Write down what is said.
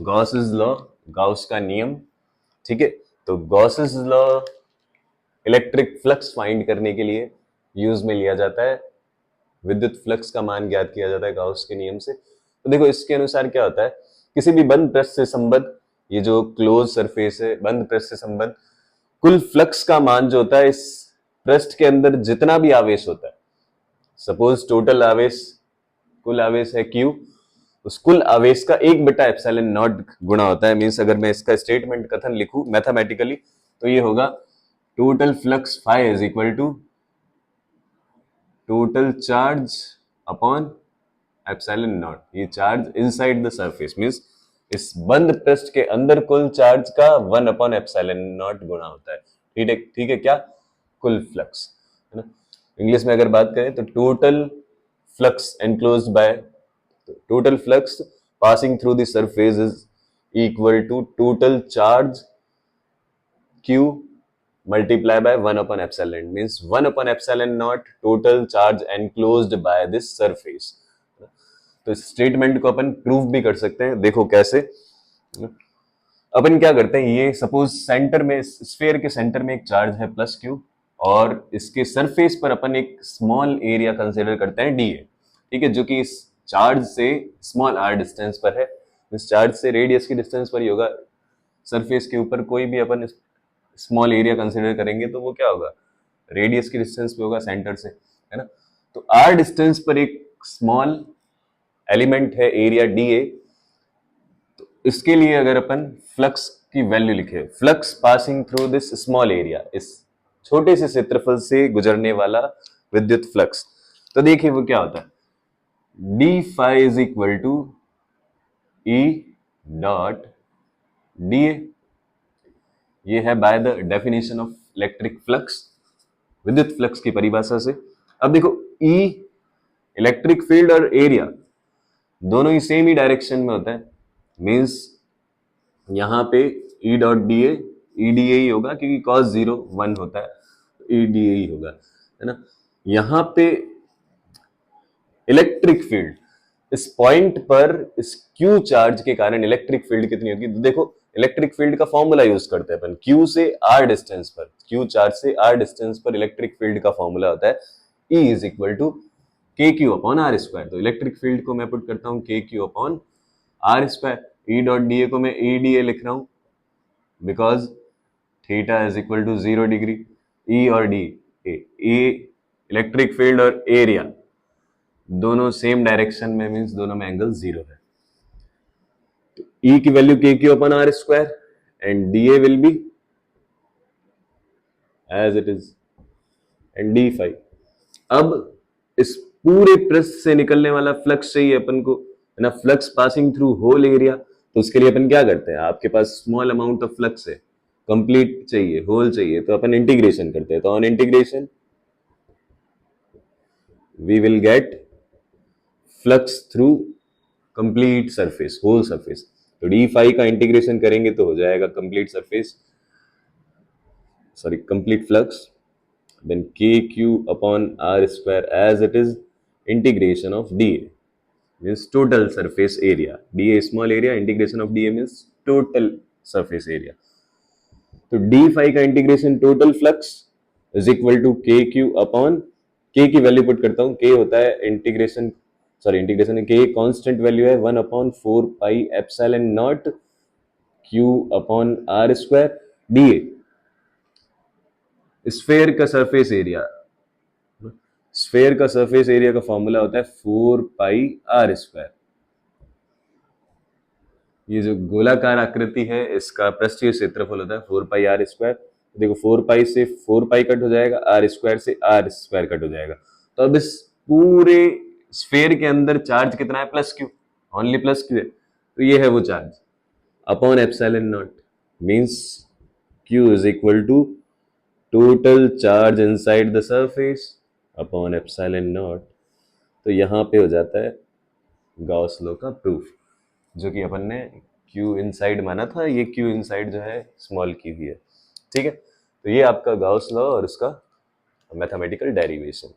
Gauss's law, Gauss का नियम, ठीक है। तो Gauss's law electric flux find करने के लिए यूज में लिया जाता है। विद्युत फ्लक्स का मान ज्ञात किया जाता है गाउस के नियम से। तो देखो इसके अनुसार क्या होता है, किसी भी बंद पृष्ठ से संबद्ध, ये जो क्लोज सरफेस है, बंद पृष्ठ से संबद्ध, कुल फ्लक्स का मान जो होता है इस पृष्ठ के अंदर जितना भी आवेश होता है, सपोज टोटल आवेश, कुल आवेश है Q, उस कुल आवेश का 1/ε0 गुणा होता है। मींस अगर मैं इसका स्टेटमेंट कथन लिखूं मैथमेटिकली तो ये होगा total flux phi is equal to total charge upon epsilon naught. ये charge inside the surface means इस बंद पृष्ठ के अंदर कुल चार्ज का 1/ε0 गुणा होता है। ठीक है क्या, कुल फ्लक्स, है ना। इंग्लिश में अगर बात करें तो total flux enclosed bye, total flux passing through the surface is equal to total charge Q multiply by 1/ε, means 1/ε0 total charge enclosed by this surface। तो इस स्टेटमेंट को अपन प्रूव भी कर सकते हैं, देखो कैसे। अपन क्या करते हैं, ये सपोज सेंटर में, स्फीयर के सेंटर में एक चार्ज है +Q और इसके सरफेस पर अपन एक स्मॉल एरिया कंसीडर करते हैं dA, ठीक है, जो कि इस चार्ज से स्मॉल r डिस्टेंस पर है। इस चार्ज से रेडियस की डिस्टेंस पर ही होगा। सरफेस के ऊपर कोई भी अपन स्मॉल एरिया कंसीडर करेंगे तो वो क्या होगा, रेडियस की डिस्टेंस पे होगा सेंटर से, है ना। तो r डिस्टेंस पर एक स्मॉल एलिमेंट है एरिया dA, तो इसके लिए अगर अपन फ्लक्स की वैल्यू लिखे, flux passing through this small area, इस छोटे से क्षेत्रफल से गुजरने वाला विद्युत फ्लक्स, तो देखिए वो क्या होता है, d phi is equal to E dot D A. ये है by the definition of electric flux, विद्युत फ्लक्स की परिभाषा से। अब देखो ई इलेक्ट्रिक फील्ड और एरिया दोनों ही सेम ही डायरेक्शन में होता है, मींस यहां पे E dot D A, E D A ही होगा क्योंकि cos 0 1 होता है, ई डी ए ही होगा, है ना। यहां पे इलेक्ट्रिक फील्ड, इस पॉइंट पर इस Q चार्ज के कारण इलेक्ट्रिक फील्ड कितनी होगी, तो देखो इलेक्ट्रिक फील्ड का फॉर्मूला यूज करते हैं अपन, Q से R डिस्टेंस पर, Q चार्ज से R डिस्टेंस पर इलेक्ट्रिक फील्ड का फॉर्मूला होता है E is equal to KQ upon R square. तो इलेक्ट्रिक फील्ड को मैं पुट करता हूं KQ upon R square, E dot D A को मैं EDA लिख रहा हूं because theta is equal to 0 degree. E और डी ए इलेक्ट्रिक फील्ड और एरिया दोनों सेम डायरेक्शन में, मींस दोनों में एंगल 0 है। तो E की value KQ upon R square and DA will be as it is and d phi. अब इस पूरे पृष्ठ से निकलने वाला फ्लक्स चाहिए अपन को, है ना, flux passing through whole area. तो उसके लिए अपन क्या करते हैं, आपके पास स्मॉल अमाउंट ऑफ फ्लक्स है, कंप्लीट चाहिए, होल चाहिए, तो अपन इंटीग्रेशन करते हैं। तो on integration we will get flux through complete surface, whole surface. तो डी फाई का इंटीग्रेशन करेंगे तो हो जाएगा complete surface, sorry complete flux, then kq upon r square as it is integration of dA means total surface area, dA small area, integration of dA means total surface area। तो d phi का integration total flux is equal to kq upon, k की वैल्यू put करता हूं, k होता है integration, sorry integration k constant value है 1/4 pi epsilon naught q अपॉन r स्क्वायर dA स्फेयर का सरफेस एरिया, स्फेयर का सरफेस एरिया का फॉर्मूला होता है 4 पाई आर स्क्वायर। ये जो गोलाकार आकृति है इसका पृष्ठीय क्षेत्रफल होता है 4 पाई आर स्क्वायर। देखो 4 पाई से 4 पाई कट हो जाएगा, आर स्क्वायर से आर स्क्वायर कट हो जाएगा। तो अब इस पूरे स्फेयर के अंदर चार्ज कितना है, +Q, ओनली +Q है। तो ये है वो charge upon epsilon naught, means Q is equal to total charge inside the surface upon epsilon naught. तो यहाँ पे हो जाता है गॉस लॉ का प्रूफ, जो कि अपन ने Q इनसाइड माना था, ये Q इनसाइड जो है स्मॉल q ही है, ठीक है। तो ये आपका गॉस लॉ और उसका मैथमेटिकल डेरिवेशन।